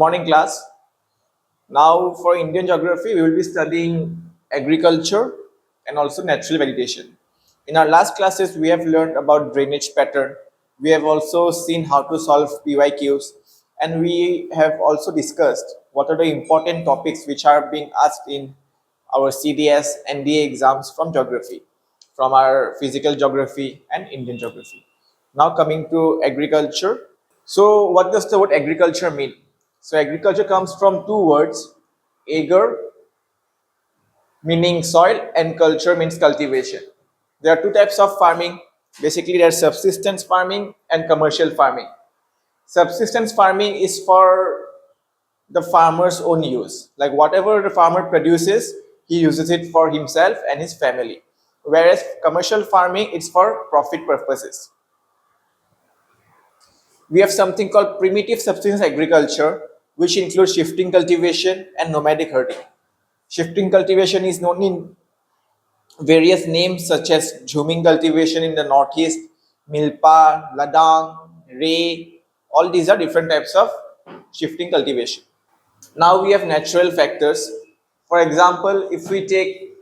morning, class. Now, for Indian geography, we will be studying agriculture and also natural vegetation. In our last classes, we have learned about drainage pattern. We have also seen how to solve PYQs, and we have also discussed what are the important topics which are being asked in our CDS and DA exams from geography, from our physical geography and Indian geography. Now, coming to agriculture. So, what does the word agriculture mean? So, agriculture comes from two words, agar meaning soil and culture means cultivation. There are two types of farming. Basically, there's subsistence farming and commercial farming. Subsistence farming is for the farmer's own use. Like whatever the farmer produces, he uses it for himself and his family. Whereas commercial farming, it's for profit purposes. We have something called primitive subsistence agriculture, which includes shifting cultivation and nomadic herding. Shifting cultivation is known in various names such as Jhuming cultivation in the northeast, Milpa, Ladang, Ray. All these are different types of shifting cultivation. Now we have natural factors. For example, if we take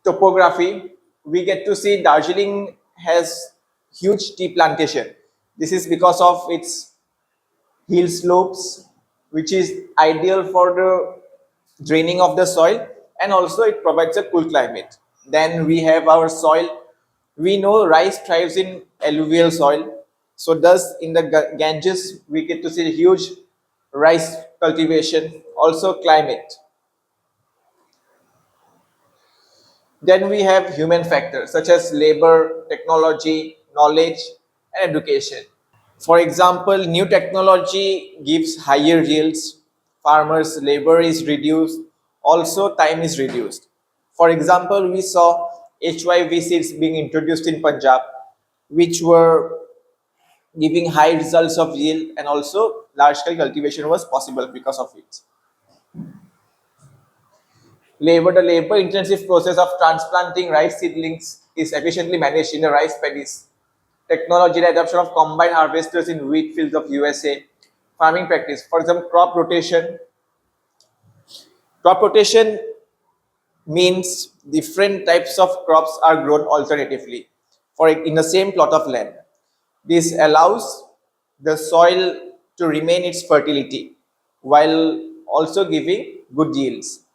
topography, we get to see Darjeeling has huge tea plantation. This is because of its hill slopes, which is ideal for the draining of the soil, and also it provides a cool climate. Then we have our soil. We know rice thrives in alluvial soil. So thus in the Ganges we get to see huge rice cultivation. Also climate. Then we have human factors such as labor, technology, knowledge, and education. For example, new technology gives higher yields, farmers' labor is reduced, also time is reduced. For example, we saw HYV seeds being introduced in Punjab, which were giving high results of yield, and also large scale cultivation was possible because of it. The labor intensive process of transplanting rice seedlings is efficiently managed in the rice paddies. Technology, the adoption of combine harvesters in wheat fields of USA. Farming practice, for example, crop rotation. Crop rotation means different types of crops are grown alternatively for in the same plot of land. This allows the soil to remain its fertility while also giving good yields.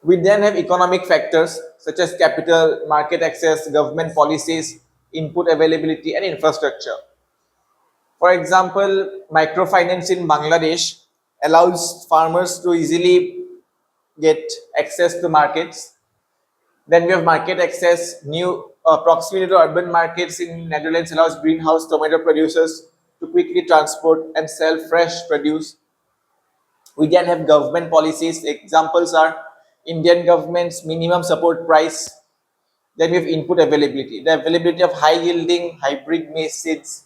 We then have economic factors such as capital, market access, government policies, input availability, and infrastructure. For example, microfinance in Bangladesh allows farmers to easily get access to markets. Then we have market access, new proximity to urban markets in Netherlands allows greenhouse tomato producers to quickly transport and sell fresh produce. We then have government policies. Examples are Indian government's minimum support price. Then we have input availability, the availability of high yielding hybrid maize seeds.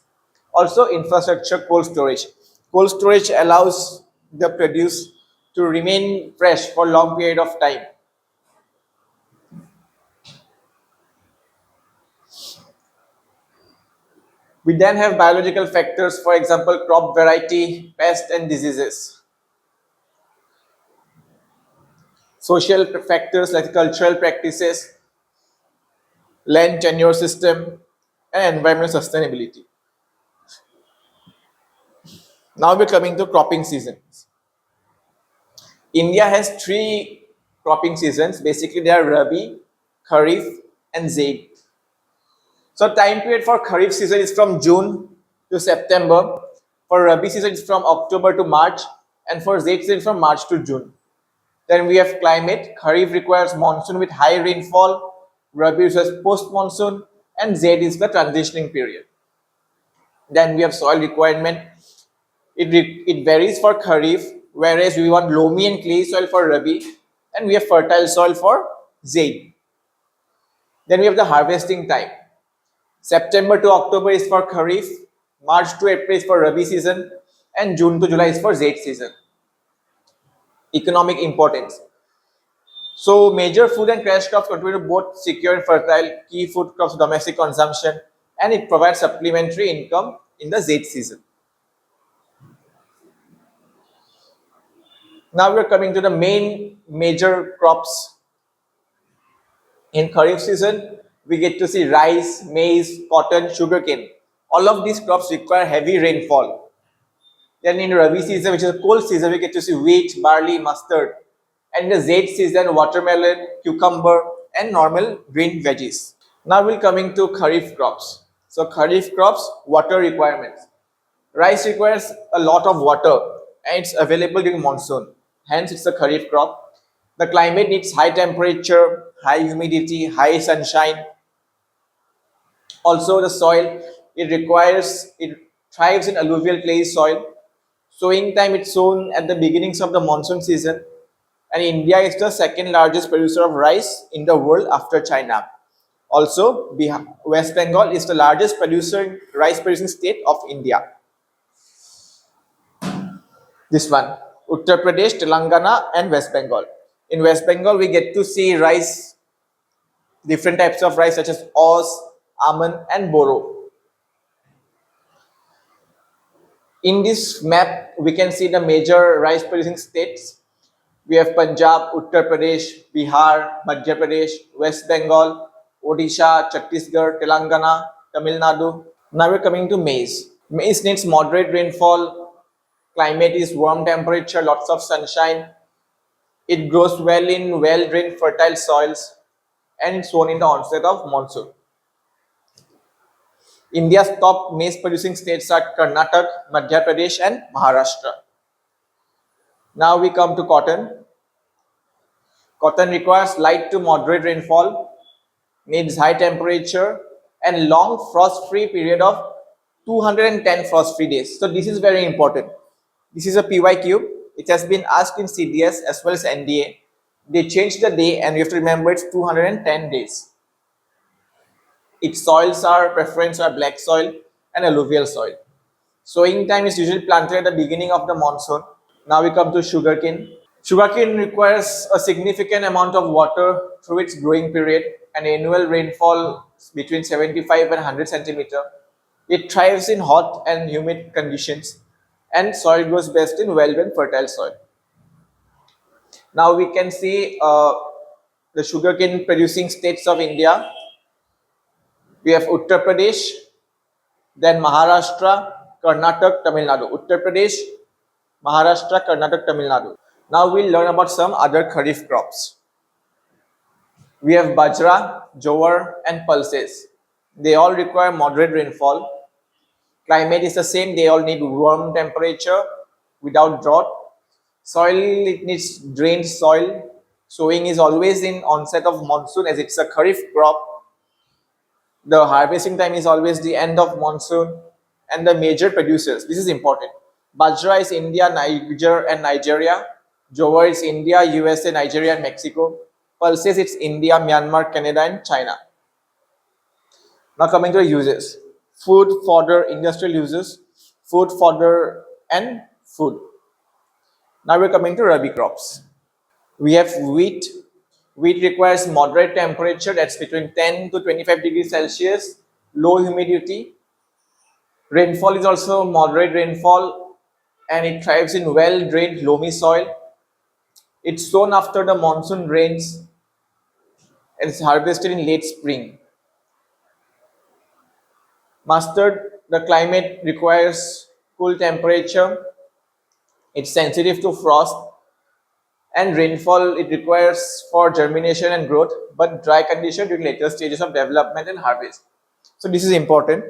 Also infrastructure, cold storage. Cold storage allows the produce to remain fresh for long period of time. We then have biological factors, for example, crop variety, pest and diseases. Social factors like cultural practices, land tenure system, and environmental sustainability. Now we're coming to cropping seasons. India has three cropping seasons. Basically, they are Rabi, Kharif, and Zaid. So time period for Kharif season is from June to September. For Rabi season is from October to March, and for Zaid season from March to June. Then we have climate. Kharif requires monsoon with high rainfall. Rabi requires post monsoon, and Zaid is the transitioning period. Then we have soil requirement. It varies for Kharif, whereas we want loamy and clay soil for Rabi, and we have fertile soil for Zaid. Then we have the harvesting time. September to October is for Kharif, March to April is for Rabi season, and June to July is for Zaid season. Economic importance. So major food and cash crops contribute to both secure and fertile key food crops domestic consumption, and it provides supplementary income in the Zaid season. Now we're coming to the main major crops in Kharif season. We get to see rice, maize, cotton, sugarcane. All of these crops require heavy rainfall. Then in Rabi season, which is a cold season, we get to see wheat, barley, mustard. And in the Zaid season, watermelon, cucumber, and normal green veggies. Now we're coming to Kharif crops. So Kharif crops, water requirements. Rice requires a lot of water and it's available during monsoon. Hence, it's a Kharif crop. The climate needs high temperature, high humidity, high sunshine. Also, the soil it thrives in alluvial clay soil. Sowing time it's sown at the beginnings of the monsoon season, and India is the second largest producer of rice in the world after China. Also, West Bengal is the largest rice producing state of India. This one, Uttar Pradesh, Telangana, and West Bengal. In West Bengal, we get to see rice, different types of rice such as Os, Aman, and Boro. In this map, we can see the major rice producing states. We have Punjab, Uttar Pradesh, Bihar, Madhya Pradesh, West Bengal, Odisha, Chhattisgarh, Telangana, Tamil Nadu. Now we're coming to maize. Maize needs moderate rainfall. Climate is warm temperature, lots of sunshine. It grows well in well-drained fertile soils and it's sown in the onset of monsoon. India's top maize producing states are Karnataka, Madhya Pradesh, and Maharashtra. Now we come to cotton. Cotton requires light to moderate rainfall, needs high temperature, and long frost-free period of 210 frost-free days. So this is very important. This is a PYQ. It has been asked in CDS as well as NDA. They changed the day and you have to remember it's 210 days. Its soils are preference are black soil and alluvial soil. Sowing time is usually planted at the beginning of the monsoon. Now we come to sugarcane. Sugarcane requires a significant amount of water through its growing period and annual rainfall between 75 and 100 centimeter. It thrives in hot and humid conditions and soil grows best in well-drained fertile soil. Now we can see the sugarcane producing states of India. We have Uttar Pradesh, then Maharashtra, Karnataka, Tamil Nadu. Uttar Pradesh, Maharashtra, Karnataka, Tamil Nadu. Now we'll learn about some other Kharif crops. We have Bajra, Jowar, and pulses. They all require moderate rainfall. Climate is the same. They all need warm temperature without drought. Soil, it needs drained soil. Sowing is always in onset of monsoon as it's a Kharif crop. The harvesting time is always the end of monsoon. And the major producers, this is important. Bajra is India, Niger, and Nigeria. Jowar is India, USA, Nigeria, and Mexico. Pulses, it's India, Myanmar, Canada, and China. Now coming to the uses. Food, fodder, industrial uses, food, fodder, and food. Now we're coming to Rabi crops. We have wheat. Wheat requires moderate temperature, that's between 10 to 25 degrees Celsius, low humidity. Rainfall is also moderate rainfall and it thrives in well-drained loamy soil. It's sown after the monsoon rains and it's harvested in late spring. Mustard, the climate requires cool temperature. It's sensitive to frost and rainfall it requires for germination and growth, but dry condition during later stages of development and harvest. So this is important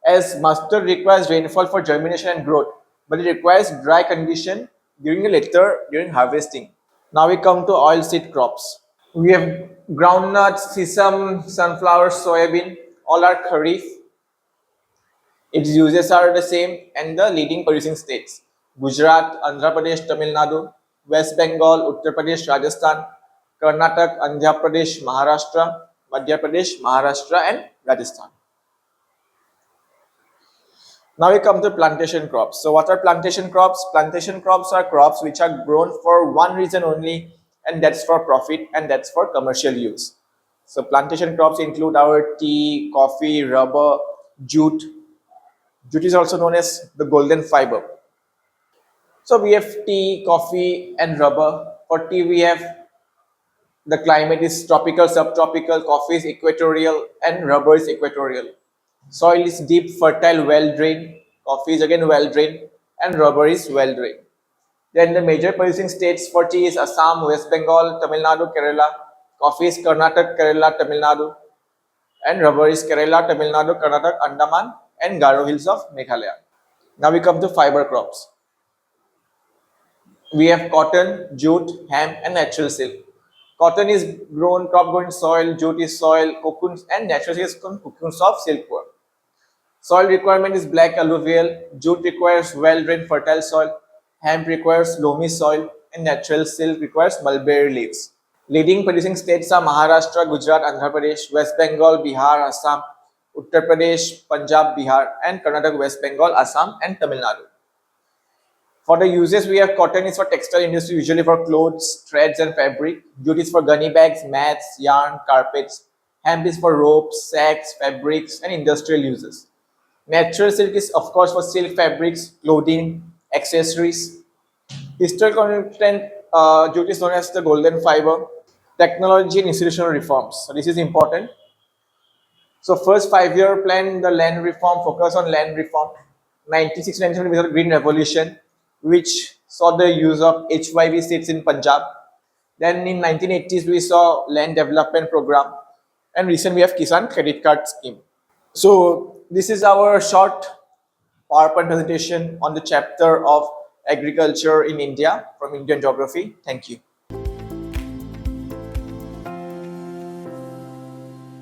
as mustard requires rainfall for germination and growth, but it requires dry condition during harvesting. Now we come to oilseed crops. We have groundnuts, sesame, sunflower, soybean, all are kharif. Its uses are the same and the leading producing states: Gujarat, Andhra Pradesh, Tamil Nadu, West Bengal, Uttar Pradesh, Rajasthan, Karnataka, Andhra Pradesh, Maharashtra, Madhya Pradesh, Maharashtra, and Rajasthan. Now we come to plantation crops. So what are plantation crops? Plantation crops are crops which are grown for one reason only, and that's for profit and that's for commercial use. So plantation crops include our tea, coffee, rubber, jute. Jute is also known as the golden fiber. So we have tea, coffee, and rubber. For tea, we have the climate is tropical, subtropical, coffee is equatorial, and rubber is equatorial. Soil is deep, fertile, well drained. Coffee is again well drained, and rubber is well drained. Then the major producing states for tea is Assam, West Bengal, Tamil Nadu, Kerala. Coffee is Karnataka, Kerala, Tamil Nadu, and rubber is Kerala, Tamil Nadu, Karnataka, Andaman, and Garo Hills of Meghalaya. Now we come to fiber crops. We have cotton, jute, hemp, and natural silk. Cotton is grown, crop grown in soil, jute is soil, cocoons, and natural silk is cocoons of silkworm. Soil requirement is black alluvial, jute requires well-drained fertile soil, hemp requires loamy soil, and natural silk requires mulberry leaves. Leading producing states are Maharashtra, Gujarat, Andhra Pradesh, West Bengal, Bihar, Assam, Uttar Pradesh, Punjab, Bihar, and Karnataka, West Bengal, Assam, and Tamil Nadu. For the uses, we have cotton is for textile industry, usually for clothes, threads, and fabric. Jute is for gunny bags, mats, yarn, carpets. Hemp is for ropes, sacks, fabrics, and industrial uses. Natural silk is, of course, for silk fabrics, clothing, accessories. Historical content, jute is known as the golden fiber. Technology and institutional reforms. So this is important. So first 5 year plan, the land reform, focus on land reform. 1960-1970 was the Green Revolution, which saw the use of HYV seeds in Punjab. Then in 1980s, we saw land development program. And recently we have Kisan credit card scheme. So this is our short PowerPoint presentation on the chapter of agriculture in India from Indian geography. Thank you.